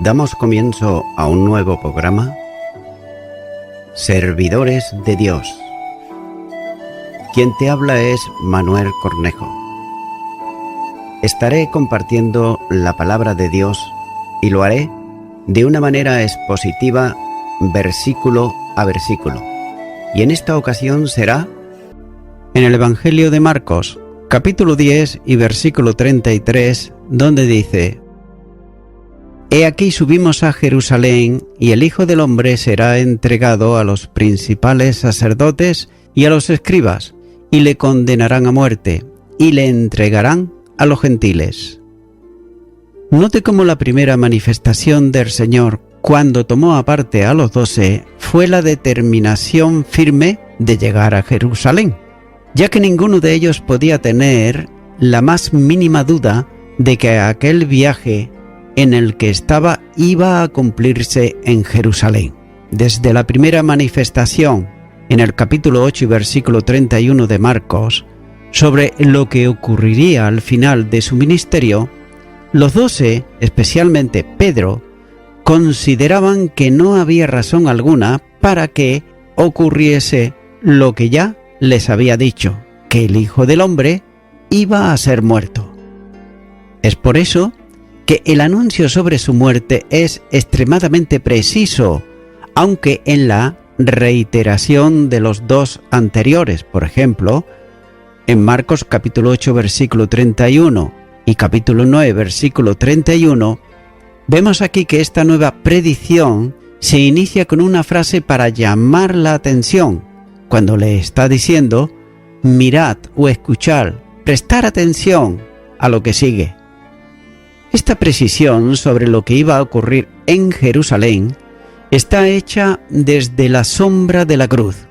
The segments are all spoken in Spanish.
Damos comienzo a un nuevo programa, Servidores de Dios. Quien te habla es Manuel Cornejo. Estaré compartiendo la palabra de Dios y lo haré de una manera expositiva, versículo a versículo. Y en esta ocasión será en el Evangelio de Marcos, capítulo 10 y versículo 33, donde dice: He aquí subimos a Jerusalén, y el Hijo del Hombre será entregado a los principales sacerdotes y a los escribas, y le condenarán a muerte, y le entregarán a los gentiles. Note cómo la primera manifestación del Señor, cuando tomó aparte a los 12, fue la determinación firme de llegar a Jerusalén, ya que ninguno de ellos podía tener la más mínima duda de que aquel viaje en el que estaba iba a cumplirse en Jerusalén. Desde la primera manifestación, en el capítulo 8 y versículo 31 de Marcos, sobre lo que ocurriría al final de su ministerio, los 12, especialmente Pedro, consideraban que no había razón alguna para que ocurriese lo que ya les había dicho, que el Hijo del Hombre iba a ser muerto. Es por eso que el anuncio sobre su muerte es extremadamente preciso, aunque en la reiteración de los dos anteriores, por ejemplo, en Marcos capítulo 8 versículo 31 y capítulo 9 versículo 31, vemos aquí que esta nueva predicción se inicia con una frase para llamar la atención, cuando le está diciendo: mirad o escuchad, prestar atención a lo que sigue. Esta precisión sobre lo que iba a ocurrir en Jerusalén está hecha desde la sombra de la cruz,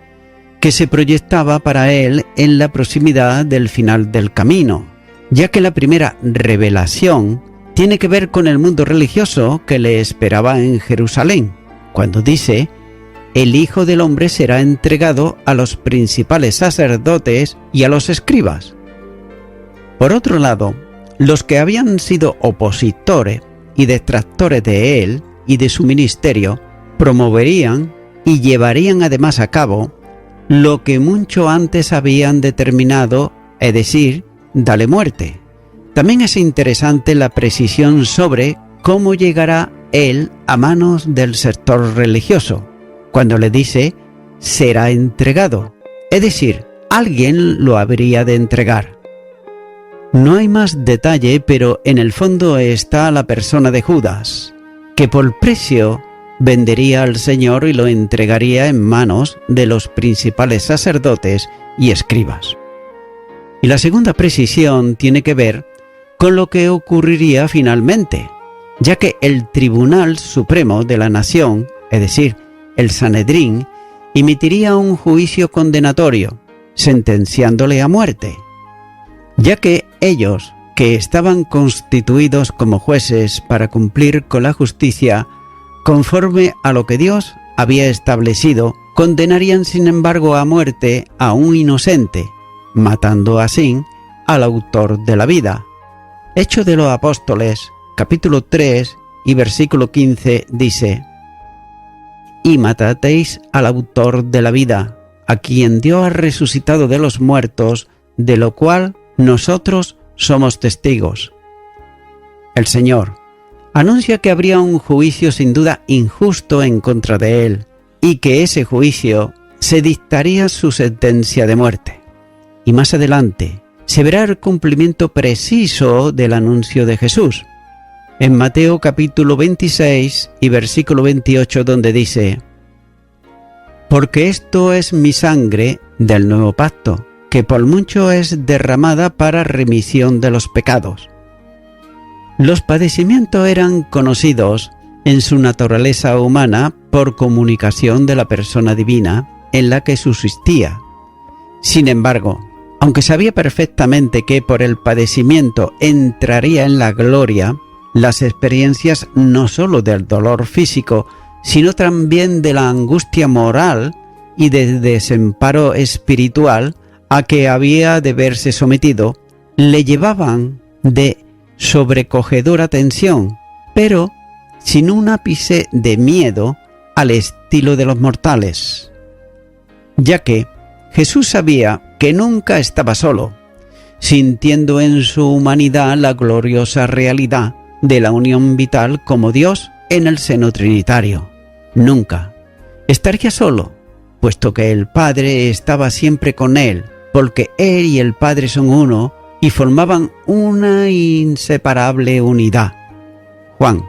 que se proyectaba para él en la proximidad del final del camino, ya que la primera revelación tiene que ver con el mundo religioso que le esperaba en Jerusalén, cuando dice: el Hijo del Hombre será entregado a los principales sacerdotes y a los escribas. Por otro lado, los que habían sido opositores y detractores de él y de su ministerio promoverían y llevarían además a cabo lo que mucho antes habían determinado, es decir, dale muerte. También es interesante la precisión sobre cómo llegará él a manos del sector religioso, cuando le dice será entregado, es decir, alguien lo habría de entregar. No hay más detalle, pero en el fondo está la persona de Judas, que por precio vendería al Señor y lo entregaría en manos de los principales sacerdotes y escribas. Y la segunda precisión tiene que ver con lo que ocurriría finalmente, ya que el Tribunal Supremo de la Nación, es decir, el Sanedrín, emitiría un juicio condenatorio, sentenciándole a muerte, ya que ellos, que estaban constituidos como jueces para cumplir con la justicia conforme a lo que Dios había establecido, condenarían sin embargo a muerte a un inocente, matando así al autor de la vida. Hechos de los Apóstoles, capítulo 3 y versículo 15 dice: y matasteis al autor de la vida, a quien Dios ha resucitado de los muertos, de lo cual nosotros somos testigos. El Señor anuncia que habría un juicio sin duda injusto en contra de él, y que ese juicio se dictaría su sentencia de muerte. Y más adelante se verá el cumplimiento preciso del anuncio de Jesús, en Mateo capítulo 26 y versículo 28, donde dice: porque esto es mi sangre del nuevo pacto, que por mucho es derramada para remisión de los pecados. Los padecimientos eran conocidos en su naturaleza humana por comunicación de la persona divina en la que subsistía. Sin embargo, aunque sabía perfectamente que por el padecimiento entraría en la gloria, las experiencias no sólo del dolor físico, sino también de la angustia moral y del desamparo espiritual a que había de verse sometido, le llevaban de sobrecogedora tensión, pero sin un ápice de miedo al estilo de los mortales, ya que Jesús sabía que nunca estaba solo, sintiendo en su humanidad la gloriosa realidad de la unión vital como Dios en el seno trinitario. Nunca estaría solo, puesto que el Padre estaba siempre con él, porque Él y el Padre son uno y formaban una inseparable unidad. Juan,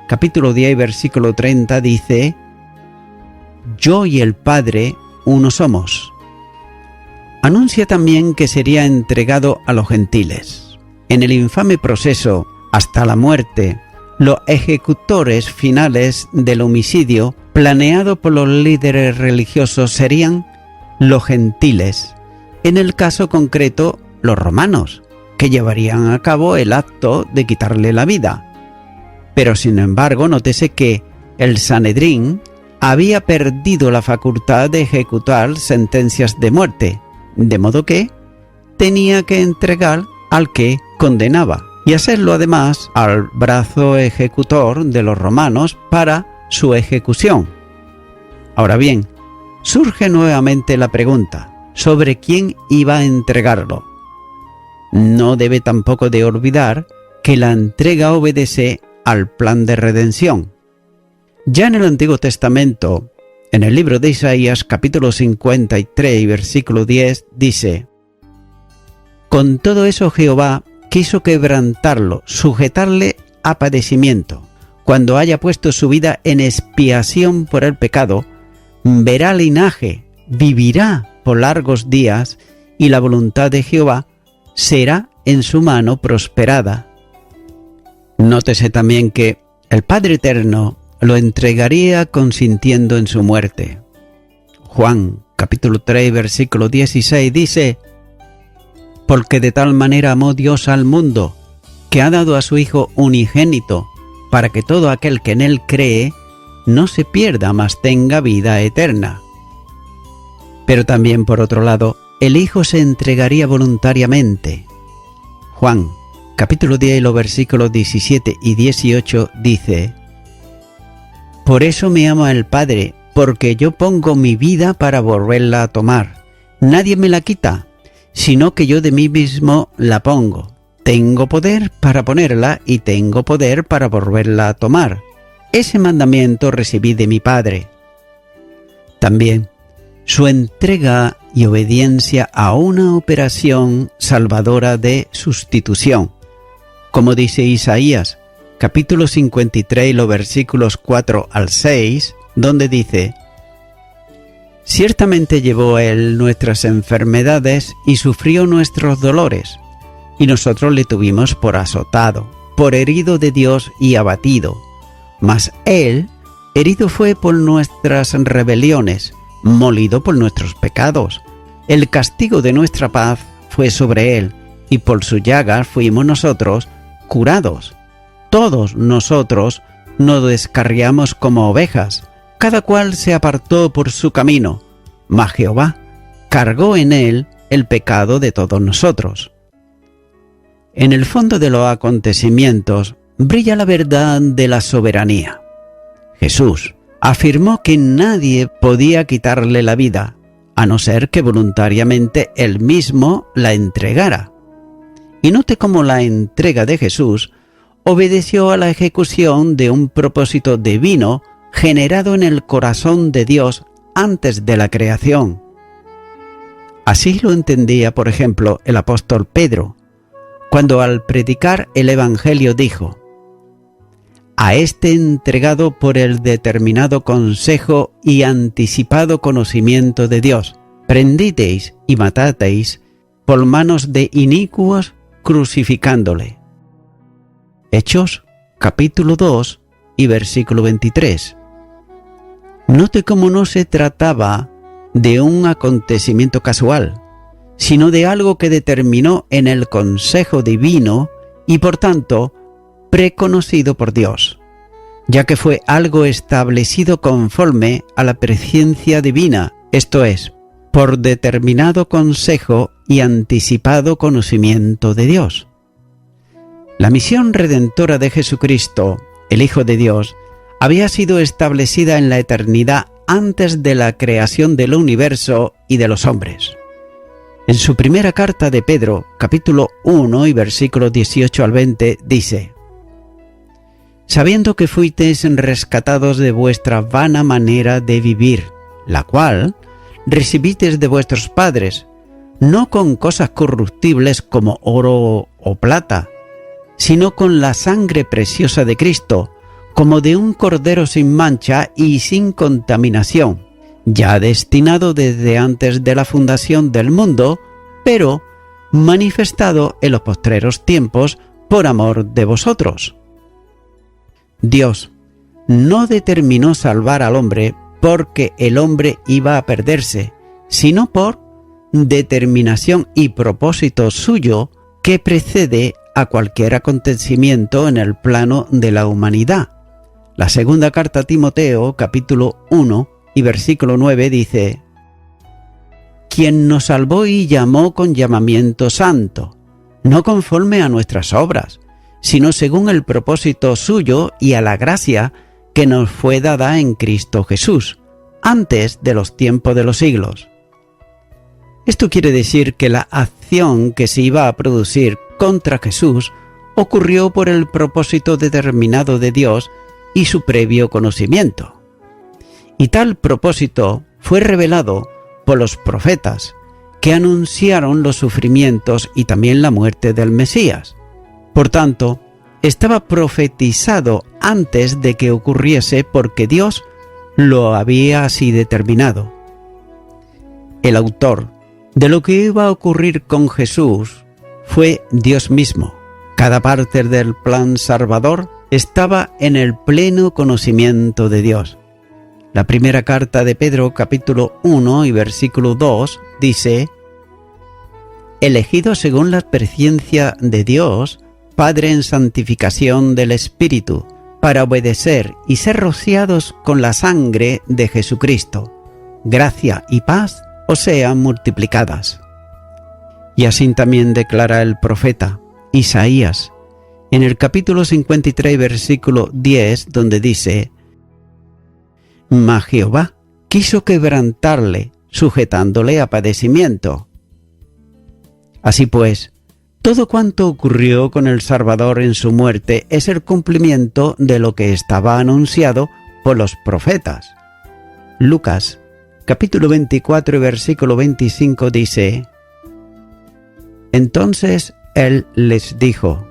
capítulo 10, versículo 30 dice: «Yo y el Padre uno somos». Anuncia también que sería entregado a los gentiles. En el infame proceso hasta la muerte, los ejecutores finales del homicidio planeado por los líderes religiosos serían los gentiles, en el caso concreto los romanos, que llevarían a cabo el acto de quitarle la vida. Pero sin embargo, nótese que el Sanedrín había perdido la facultad de ejecutar sentencias de muerte, de modo que tenía que entregar al que condenaba y hacerlo además al brazo ejecutor de los romanos para su ejecución. Ahora bien, surge nuevamente la pregunta sobre quién iba a entregarlo. No debe tampoco de olvidar que la entrega obedece al plan de redención. Ya en el Antiguo Testamento, en el libro de Isaías, capítulo 53 y versículo 10, dice: «Con todo eso Jehová quiso quebrantarlo, sujetarle a padecimiento. Cuando haya puesto su vida en expiación por el pecado, verá linaje, vivirá por largos días, y la voluntad de Jehová será en su mano prosperada». Nótese también que el Padre Eterno lo entregaría consintiendo en su muerte. Juan, capítulo 3, versículo 16 dice: «Porque de tal manera amó Dios al mundo, que ha dado a su Hijo unigénito, para que todo aquel que en él cree no se pierda, mas tenga vida eterna». Pero también, por otro lado, el Hijo se entregaría voluntariamente. Juan, capítulo 10, los versículos 17 y 18 dice: «Por eso me ama el Padre, porque yo pongo mi vida para volverla a tomar. Nadie me la quita, sino que yo de mí mismo la pongo. Tengo poder para ponerla y tengo poder para volverla a tomar. Ese mandamiento recibí de mi Padre». También su entrega y obediencia a una operación salvadora de sustitución. Como dice Isaías, capítulo 53, los versículos 4 al 6, donde dice: «Ciertamente llevó él nuestras enfermedades y sufrió nuestros dolores, y nosotros le tuvimos por azotado, por herido de Dios y abatido. Mas él herido fue por nuestras rebeliones, molido por nuestros pecados. El castigo de nuestra paz fue sobre él, y por su llaga fuimos nosotros curados. Todos nosotros nos descarriamos como ovejas, cada cual se apartó por su camino, mas Jehová cargó en él el pecado de todos nosotros». En el fondo de los acontecimientos brilla la verdad de la soberanía. Jesús afirmó que nadie podía quitarle la vida, a no ser que voluntariamente él mismo la entregara. Y note cómo la entrega de Jesús obedeció a la ejecución de un propósito divino generado en el corazón de Dios antes de la creación. Así lo entendía, por ejemplo, el apóstol Pedro, cuando al predicar el Evangelio dijo: «A este entregado por el determinado consejo y anticipado conocimiento de Dios, prendisteis y matasteis por manos de inicuos crucificándole». Hechos, capítulo 2 y versículo 23. Note cómo no se trataba de un acontecimiento casual, sino de algo que determinó en el consejo divino y por tanto preconocido por Dios, ya que fue algo establecido conforme a la presciencia divina, esto es, por determinado consejo y anticipado conocimiento de Dios. La misión redentora de Jesucristo, el Hijo de Dios, había sido establecida en la eternidad antes de la creación del universo y de los hombres. En su primera carta de Pedro, capítulo 1 y versículos 18 al 20, dice: sabiendo que fuisteis rescatados de vuestra vana manera de vivir, la cual recibisteis de vuestros padres, no con cosas corruptibles como oro o plata, sino con la sangre preciosa de Cristo, como de un cordero sin mancha y sin contaminación, ya destinado desde antes de la fundación del mundo, pero manifestado en los postreros tiempos por amor de vosotros. Dios no determinó salvar al hombre porque el hombre iba a perderse, sino por determinación y propósito suyo que precede a cualquier acontecimiento en el plano de la humanidad. La segunda carta a Timoteo, capítulo 1 y versículo 9 dice: quien nos salvó y llamó con llamamiento santo, no conforme a nuestras obras, sino según el propósito suyo y a la gracia que nos fue dada en Cristo Jesús, antes de los tiempos de los siglos. Esto quiere decir que la acción que se iba a producir contra Jesús ocurrió por el propósito determinado de Dios y su previo conocimiento. Y tal propósito fue revelado por los profetas, que anunciaron los sufrimientos y también la muerte del Mesías. Por tanto, estaba profetizado antes de que ocurriese porque Dios lo había así determinado. El autor de lo que iba a ocurrir con Jesús fue Dios mismo. Cada parte del plan salvador estaba en el pleno conocimiento de Dios. La primera carta de Pedro, capítulo 1 y versículo 2, dice: elegido según la presciencia de Dios, Padre en santificación del Espíritu, para obedecer y ser rociados con la sangre de Jesucristo. Gracia y paz os sean multiplicadas. Y así también declara el profeta Isaías, en el capítulo 53, versículo 10, donde dice: mas Jehová quiso quebrantarle, sujetándole a padecimiento. Así pues, todo cuanto ocurrió con el Salvador en su muerte es el cumplimiento de lo que estaba anunciado por los profetas. Lucas, capítulo 24 y versículo 25 dice: entonces él les dijo: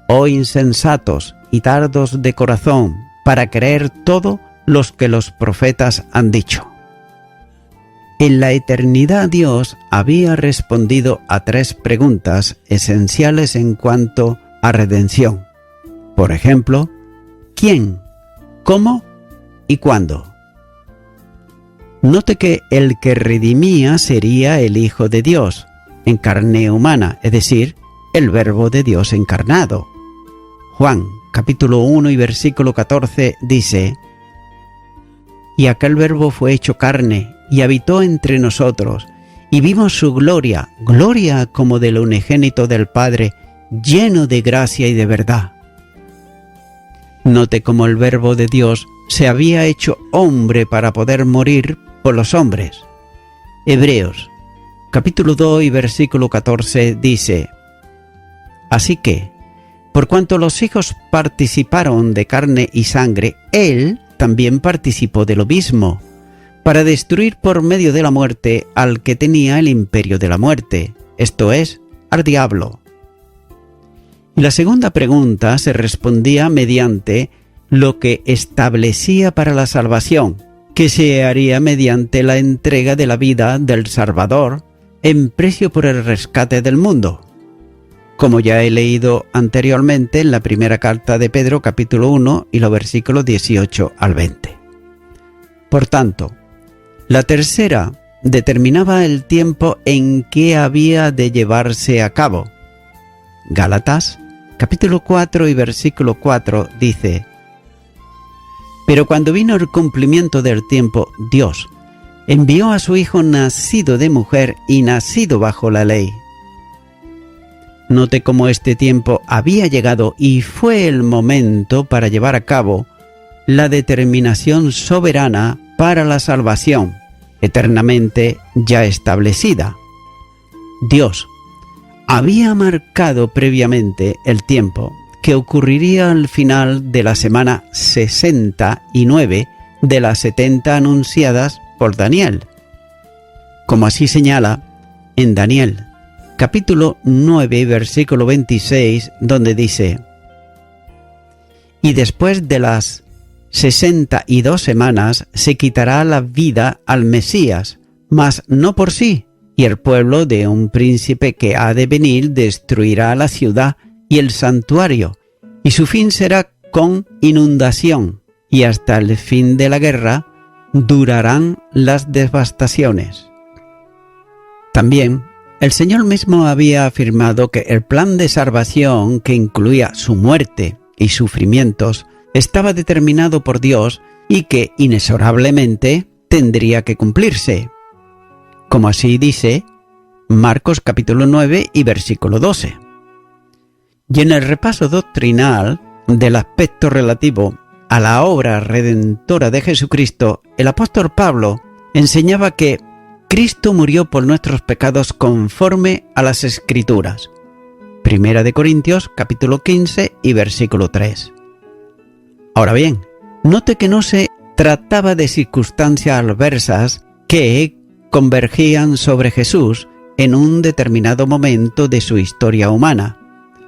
oh insensatos y tardos de corazón, para creer todo los que los profetas han dicho. En la eternidad Dios había respondido a 3 preguntas esenciales en cuanto a redención. Por ejemplo, ¿quién? ¿Cómo? ¿Y cuándo? Note que el que redimía sería el Hijo de Dios, en carne humana, es decir, el Verbo de Dios encarnado. Juan, capítulo 1 y versículo 14 dice: y aquel Verbo fue hecho carne y habitó entre nosotros, y vimos su gloria, gloria como del unigénito del Padre, lleno de gracia y de verdad. Note cómo el Verbo de Dios se había hecho hombre para poder morir por los hombres. Hebreos, capítulo 2 y versículo 14 dice: así que, por cuanto los hijos participaron de carne y sangre, Él también participó de lo mismo, para destruir por medio de la muerte al que tenía el imperio de la muerte, esto es, al diablo. Y la segunda pregunta se respondía mediante lo que establecía para la salvación, que se haría mediante la entrega de la vida del Salvador en precio por el rescate del mundo, como ya he leído anteriormente en la primera carta de Pedro, capítulo 1 y los versículos 18 al 20. Por tanto, la tercera determinaba el tiempo en que había de llevarse a cabo. Gálatas, capítulo 4 y versículo 4 dice: pero cuando vino el cumplimiento del tiempo, Dios envió a su Hijo nacido de mujer y nacido bajo la ley. Note cómo este tiempo había llegado y fue el momento para llevar a cabo la determinación soberana para la salvación, eternamente ya establecida. Dios había marcado previamente el tiempo que ocurriría al final de la semana 69 de las 70 anunciadas por Daniel, como así señala en Daniel, capítulo 9, versículo 26, donde dice: y después de las 62 semanas se quitará la vida al Mesías, mas no por sí, y el pueblo de un príncipe que ha de venir destruirá la ciudad y el santuario, y su fin será con inundación, y hasta el fin de la guerra durarán las devastaciones. También el Señor mismo había afirmado que el plan de salvación, que incluía su muerte y sufrimientos, estaba determinado por Dios y que inexorablemente tendría que cumplirse, como así dice Marcos capítulo 9 y versículo 12. Y en el repaso doctrinal del aspecto relativo a la obra redentora de Jesucristo, el apóstol Pablo enseñaba que Cristo murió por nuestros pecados conforme a las Escrituras. Primera de Corintios capítulo 15 y versículo 3. Ahora bien, note que no se trataba de circunstancias adversas que convergían sobre Jesús en un determinado momento de su historia humana,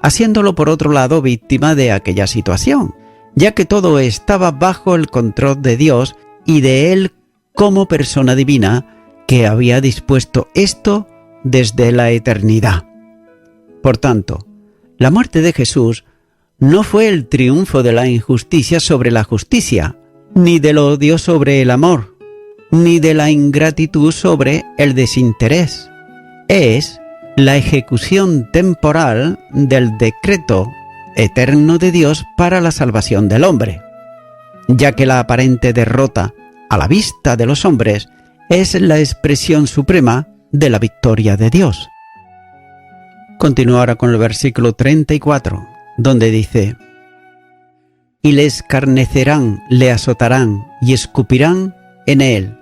haciéndolo por otro lado víctima de aquella situación, ya que todo estaba bajo el control de Dios y de Él como persona divina que había dispuesto esto desde la eternidad. Por tanto, la muerte de Jesús no fue el triunfo de la injusticia sobre la justicia, ni del odio sobre el amor, ni de la ingratitud sobre el desinterés. Es la ejecución temporal del decreto eterno de Dios para la salvación del hombre, ya que la aparente derrota a la vista de los hombres es la expresión suprema de la victoria de Dios. Continúa ahora con el versículo 34, donde dice: y le escarnecerán, le azotarán y escupirán en él,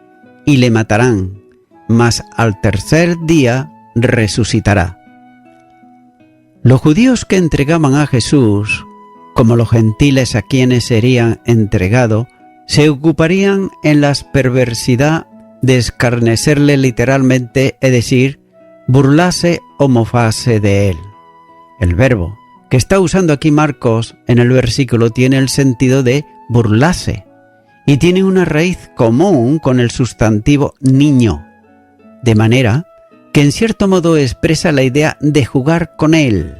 y le matarán, mas al tercer día resucitará. Los judíos que entregaban a Jesús, como los gentiles a quienes serían entregado, se ocuparían en la perversidad de escarnecerle literalmente, es decir, burlarse o mofarse de él. El verbo que está usando aquí Marcos en el versículo tiene el sentido de burlarse y tiene una raíz común con el sustantivo niño, de manera que en cierto modo expresa la idea de jugar con él,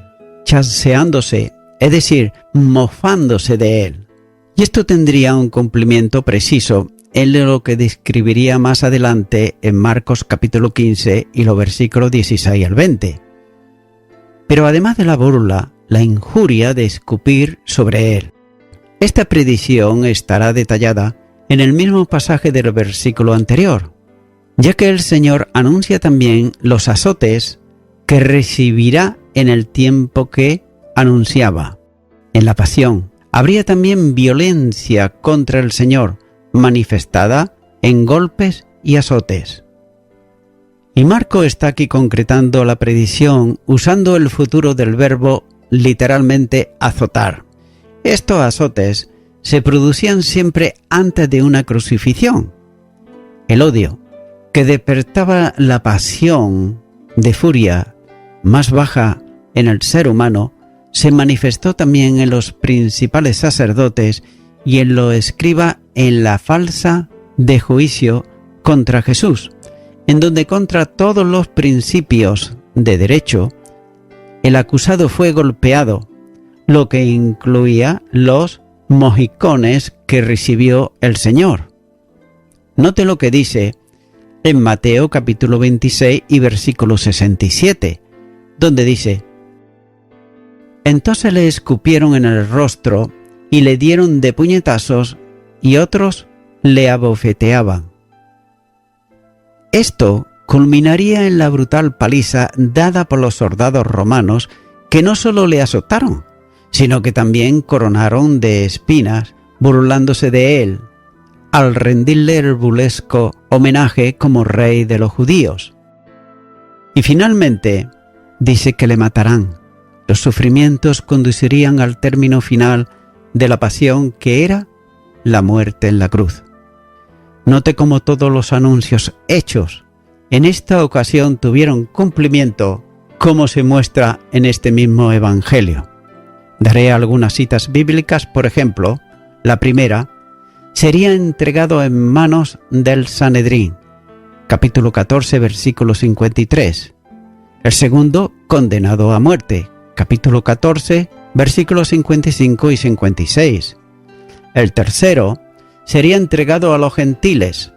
chanceándose, es decir, mofándose de él. Y esto tendría un cumplimiento preciso en lo que describiría más adelante en Marcos capítulo 15 y los versículos 16 al 20. Pero además de la burla, la injuria de escupir sobre él. Esta predicción estará detallada en el mismo pasaje del versículo anterior, ya que el Señor anuncia también los azotes que recibirá en el tiempo que anunciaba. En la pasión habría también violencia contra el Señor, manifestada en golpes y azotes. Y Marco está aquí concretando la predicción usando el futuro del verbo literalmente azotar. Estos azotes se producían siempre antes de una crucifixión. El odio, que despertaba la pasión de furia más baja en el ser humano, se manifestó también en los principales sacerdotes y en los escribas en la falsa de juicio contra Jesús, en donde contra todos los principios de derecho el acusado fue golpeado, lo que incluía los mojicones que recibió el Señor. Note lo que dice en Mateo capítulo 26 y versículo 67, donde dice: entonces le escupieron en el rostro y le dieron de puñetazos y otros le abofeteaban. Esto culminaría en la brutal paliza dada por los soldados romanos, que no solo le azotaron, sino que también coronaron de espinas burlándose de él, al rendirle el burlesco homenaje como rey de los judíos. Y finalmente dice que le matarán. Los sufrimientos conducirían al término final de la pasión, que era la muerte en la cruz. Note cómo todos los anuncios hechos en esta ocasión tuvieron cumplimiento, como se muestra en este mismo Evangelio. Daré algunas citas bíblicas. Por ejemplo, la primera: sería entregado en manos del Sanedrín, capítulo 14, versículo 53. El segundo, condenado a muerte, capítulo 14, versículos 55 y 56. El tercero, sería entregado a los gentiles,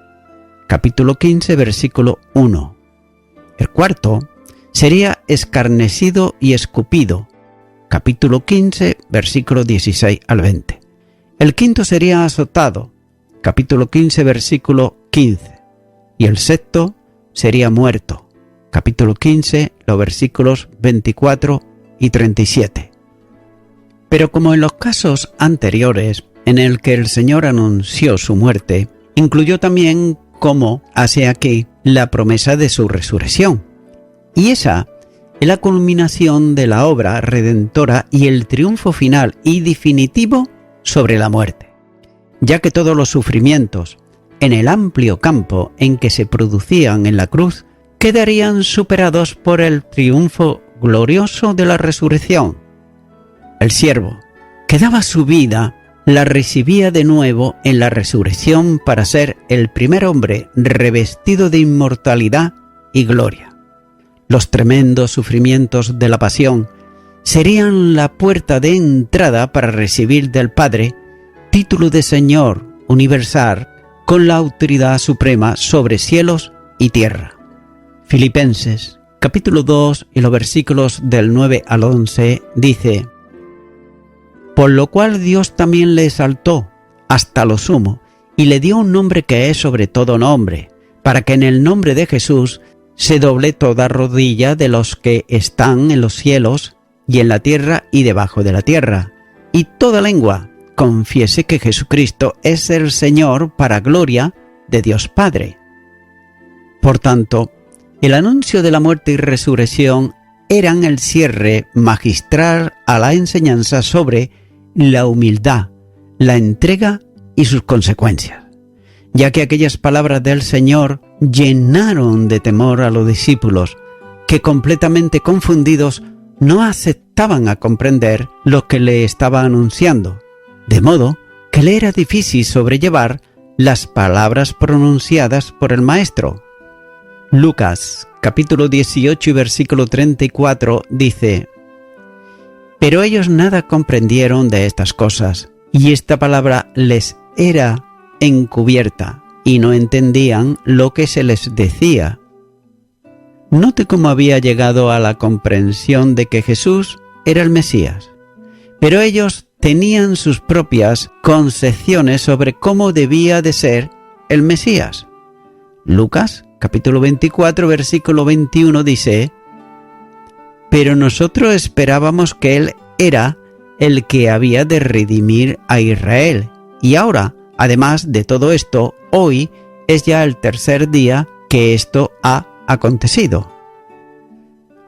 capítulo 15, versículo 1. El cuarto, sería escarnecido y escupido, capítulo 15, versículo 16 al 20. El quinto sería azotado, capítulo 15, versículo 15. Y el sexto sería muerto, capítulo 15, los versículos 24 y 37. Pero como en los casos anteriores en el que el Señor anunció su muerte, incluyó también, como hace aquí, la promesa de su resurrección. Y esa es la culminación de la obra redentora y el triunfo final y definitivo sobre la muerte, ya que todos los sufrimientos en el amplio campo en que se producían en la cruz quedarían superados por el triunfo glorioso de la resurrección. El siervo que daba su vida la recibía de nuevo en la resurrección para ser el primer hombre revestido de inmortalidad y gloria. Los tremendos sufrimientos de la pasión serían la puerta de entrada para recibir del Padre título de Señor universal con la autoridad suprema sobre cielos y tierra. Filipenses, capítulo 2 y los versículos del 9 al 11 dice: por lo cual Dios también le exaltó hasta lo sumo y le dio un nombre que es sobre todo nombre, para que en el nombre de Jesús se doble toda rodilla de los que están en los cielos y en la tierra y debajo de la tierra, y toda lengua confiese que Jesucristo es el Señor, para gloria de Dios Padre. Por tanto, el anuncio de la muerte y resurrección eran el cierre magistral a la enseñanza sobre la humildad, la entrega y sus consecuencias, ya que aquellas palabras del Señor llenaron de temor a los discípulos, que completamente confundidos no aceptaban a comprender lo que le estaba anunciando, de modo que le era difícil sobrellevar las palabras pronunciadas por el Maestro. Lucas, capítulo 18 y versículo 34 dice: pero ellos nada comprendieron de estas cosas, y esta palabra les era encubierta, y no entendían lo que se les decía. Note cómo había llegado a la comprensión de que Jesús era el Mesías, pero ellos tenían sus propias concepciones sobre cómo debía de ser el Mesías. Lucas, capítulo 24, versículo 21 dice: pero nosotros esperábamos que Él era el que había de redimir a Israel. Y ahora, además de todo esto, hoy es ya el tercer día que esto ha acontecido.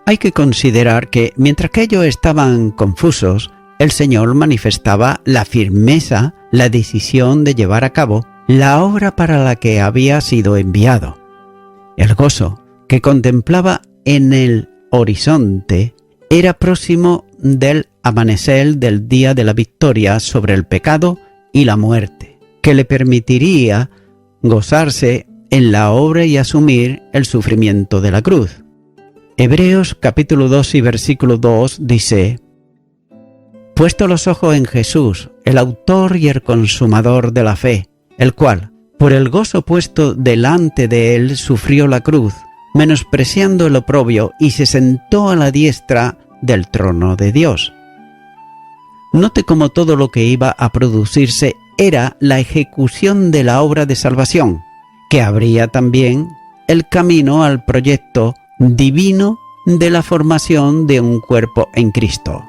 Hay que considerar que mientras que ellos estaban confusos, el Señor manifestaba la firmeza, la decisión de llevar a cabo la obra para la que había sido enviado. El gozo que contemplaba en el horizonte era próximo del amanecer del día de la victoria sobre el pecado y la muerte, que le permitiría gozarse en la obra y asumir el sufrimiento de la cruz. Hebreos capítulo 2 y versículo 2 dice: puesto los ojos en Jesús, el autor y el consumador de la fe, el cual, por el gozo puesto delante de él, sufrió la cruz, menospreciando el oprobio, y se sentó a la diestra del trono de Dios. Note cómo todo lo que iba a producirse era la ejecución de la obra de salvación, que abría también el camino al proyecto divino de la formación de un cuerpo en Cristo.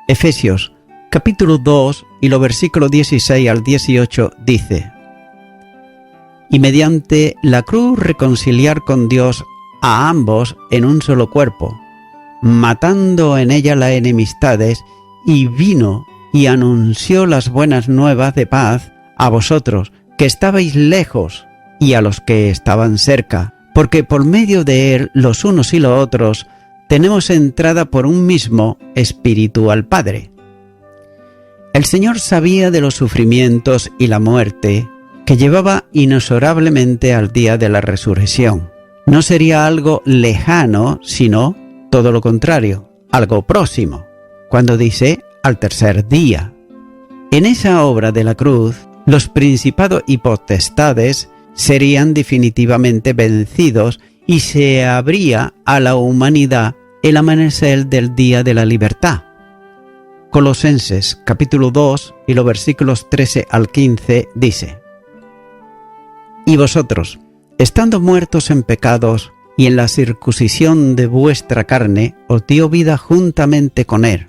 Efesios capítulo 2 y los versículos 16 al 18 dice: y mediante la cruz reconciliar con Dios a ambos en un solo cuerpo, matando en ella las enemistades, y vino y anunció las buenas nuevas de paz a vosotros que estabais lejos y a los que estaban cerca, porque por medio de él los unos y los otros tenemos entrada por un mismo Espíritu al Padre. El Señor sabía de los sufrimientos y la muerte que llevaba inexorablemente al día de la resurrección. No sería algo lejano, sino todo lo contrario, algo próximo, cuando dice al tercer día. En esa obra de la cruz, los principados y potestades serían definitivamente vencidos y se abría a la humanidad el amanecer del día de la libertad. Colosenses capítulo 2 y los versículos 13 al 15 dice: y vosotros, estando muertos en pecados y en la circuncisión de vuestra carne, os dio vida juntamente con él,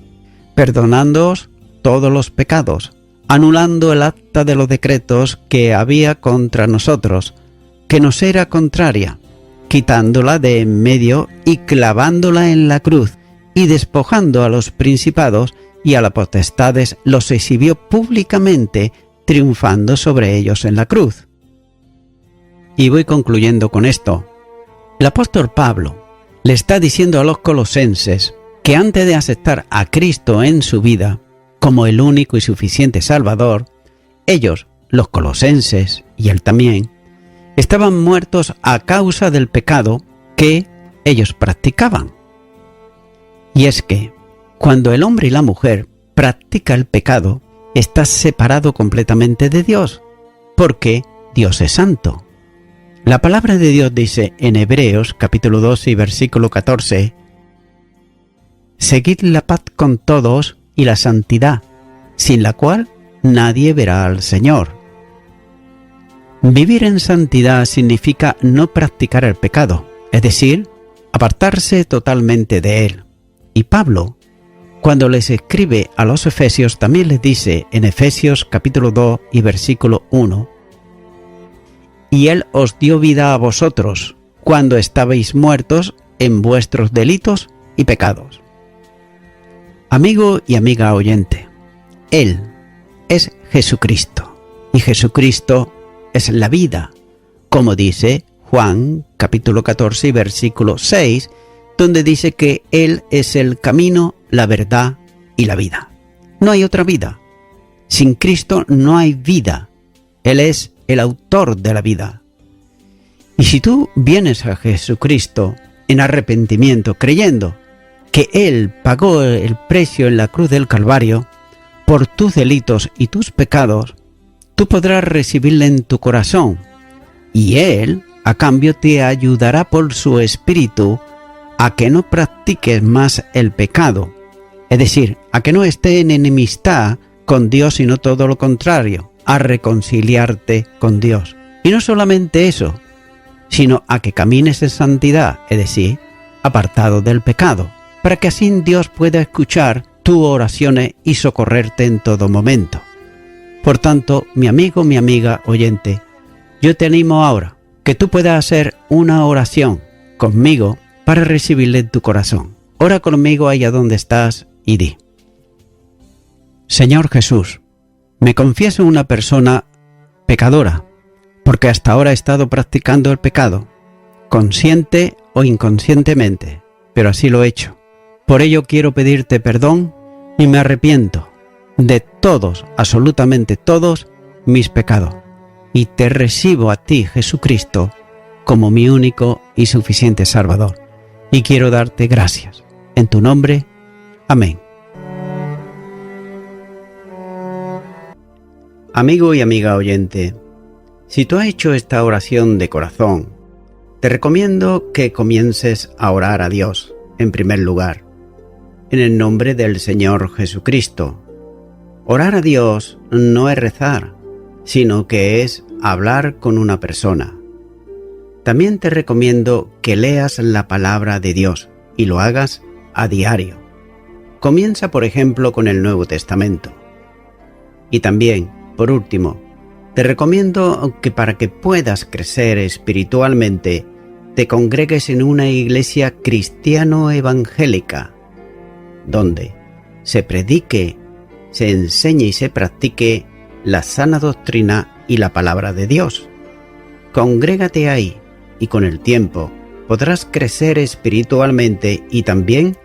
perdonándoos todos los pecados, anulando el acta de los decretos que había contra nosotros, que nos era contraria, quitándola de en medio y clavándola en la cruz, y despojando a los principados y a las potestades, los exhibió públicamente, triunfando sobre ellos en la cruz. Y voy concluyendo con esto. El apóstol Pablo le está diciendo a los colosenses que antes de aceptar a Cristo en su vida como el único y suficiente Salvador, ellos, los colosenses, y él también, estaban muertos a causa del pecado que ellos practicaban. Y es que, cuando el hombre y la mujer practica el pecado, está separado completamente de Dios, porque Dios es santo. La palabra de Dios dice en Hebreos capítulo 2 y versículo 14: seguid la paz con todos y la santidad, sin la cual nadie verá al Señor. Vivir en santidad significa no practicar el pecado, es decir, apartarse totalmente de él. Y Pablo, cuando les escribe a los Efesios, también les dice en Efesios capítulo 2 y versículo 1: y él os dio vida a vosotros, cuando estabais muertos en vuestros delitos y pecados. Amigo y amiga oyente, Él es Jesucristo, y Jesucristo es la vida, como dice Juan capítulo 14 y versículo 6, donde dice que Él es el camino, la verdad y la vida. No hay otra vida. Sin Cristo no hay vida. Él es el autor de la vida. Y si tú vienes a Jesucristo en arrepentimiento, creyendo que Él pagó el precio en la cruz del Calvario por tus delitos y tus pecados, tú podrás recibirle en tu corazón, y Él, a cambio, te ayudará por su Espíritu a que no practiques más el pecado, es decir, a que no estés en enemistad con Dios, sino todo lo contrario, a reconciliarte con Dios. Y no solamente eso, sino a que camines en santidad, es decir, apartado del pecado, para que así Dios pueda escuchar tus oraciones y socorrerte en todo momento. Por tanto, mi amigo, mi amiga oyente, yo te animo ahora que tú puedas hacer una oración conmigo para recibirle en tu corazón. Ora conmigo allá donde estás y di: Señor Jesús, me confieso una persona pecadora, porque hasta ahora he estado practicando el pecado, consciente o inconscientemente, pero así lo he hecho. Por ello quiero pedirte perdón y me arrepiento de todos, absolutamente todos, mis pecados. Y te recibo a ti, Jesucristo, como mi único y suficiente Salvador. Y quiero darte gracias. En tu nombre, amén. Amigo y amiga oyente, si tú has hecho esta oración de corazón, te recomiendo que comiences a orar a Dios, en primer lugar, en el nombre del Señor Jesucristo. Orar a Dios no es rezar, sino que es hablar con una persona. También te recomiendo que leas la palabra de Dios y lo hagas a diario. Comienza, por ejemplo, con el Nuevo Testamento. Y también, por último, te recomiendo que para que puedas crecer espiritualmente, te congregues en una iglesia cristiano-evangélica, donde se predique, se enseñe y se practique la sana doctrina y la palabra de Dios. Congrégate ahí y con el tiempo podrás crecer espiritualmente y también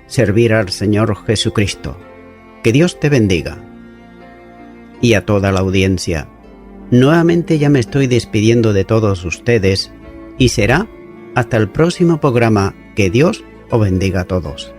servir al Señor Jesucristo. Que Dios te bendiga. Y a toda la audiencia, nuevamente ya me estoy despidiendo de todos ustedes y será hasta el próximo programa. Que Dios os bendiga a todos.